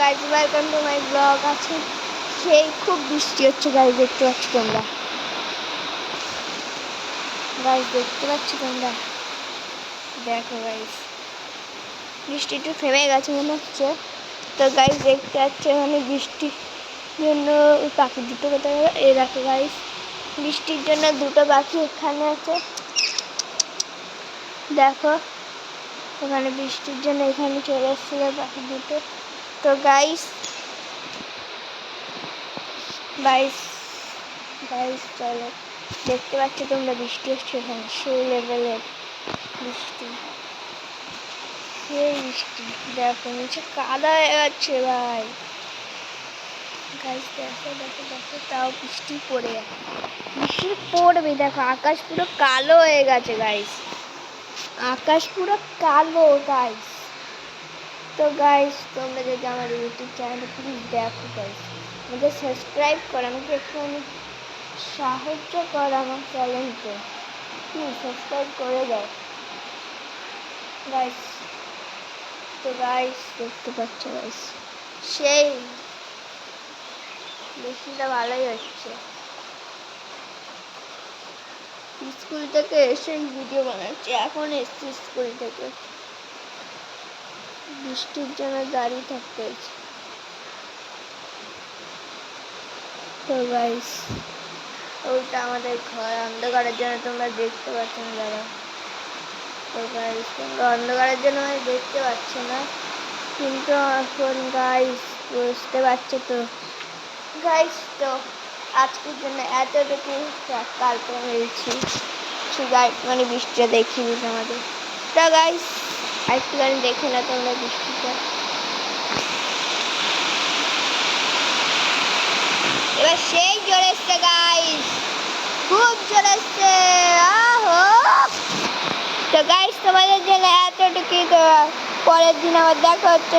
Guys welcome to my blog. আছে সেই খুব বৃষ্টি হচ্ছে গাইজ, দেখতে পাচ্ছ তোমরা। গাইজ দেখতে পাচ্ছ তোমরা, দেখো গাইজ বৃষ্টি একটু থেমে গেছে মনে হচ্ছে। তো গাইজ দেখতে পাচ্ছ মানে বৃষ্টির জন্য পাখি দুটো কোথায় গেল, এই দেখো গাইজ বৃষ্টির জন্য দুটো পাখি এখানে আছে, দেখো ওখানে বৃষ্টির জন্য এখানে চলে এসেছিল পাখি দুটো। তো গাইজ চলো, দেখতে পাচ্ছ তোমরা বৃষ্টি হচ্ছে এখানে, সেই লেভেলের বৃষ্টি, সেই বৃষ্টি। দেখো নিচে কাদা হয়ে যাচ্ছে ভাই। গাইজ দেখো দেখো দেখো, তাও বৃষ্টি পড়ে যাচ্ছে, বৃষ্টি পড়বে। দেখো আকাশ পুরো কালো হয়ে গেছে গাইজ, আকাশ পুরো কালো গাইজ। তো গাইজ তোমরা যদি আমার ইউটিউব চ্যানেলটা প্লিজ দেখো গাইজ, আমাকে সাবস্ক্রাইব করো, আমাকে একটুখানি সাহায্য কর আমার চ্যানেলকে, প্লিজ সাবস্ক্রাইব করে দাও গাইজ। তো গাইজ দেখতে পাচ্ছ গাইজ সেই বৃষ্টিটা ভালোই হচ্ছে। স্কুল থেকে এসে ভিডিও বানাচ্ছি, এখন এসছি স্কুল থেকে, বৃষ্টির জন্য দাঁড়িয়ে থাকতে হয়েছে। তো গাইজ ওইটা আমাদের ঘর, অন্ধকারের জন্য তোমরা দেখতে পাচ্ছ না দাদা। তো গাইজ তোমরা অন্ধকারের জন্য আমি দেখতে পাচ্ছ না, কিন্তু এখন গাইজ বুঝতে পারছো তো গাইজ। তো আজকের জন্য এতটুকু, কালকে মিলছি গাইজ, মানে বৃষ্টিটা দেখিয়ে দিন আমাদের। তো গাইজ একটুখানি দেখে না তোমরা বৃষ্টিটা, এবার সেই জোরে এসছে গাইজ, খুব জোরে এসছে। তো গাইজ তোমাদের জন্য এতটুকুই, পরের দিন আবার দেখা হচ্ছে।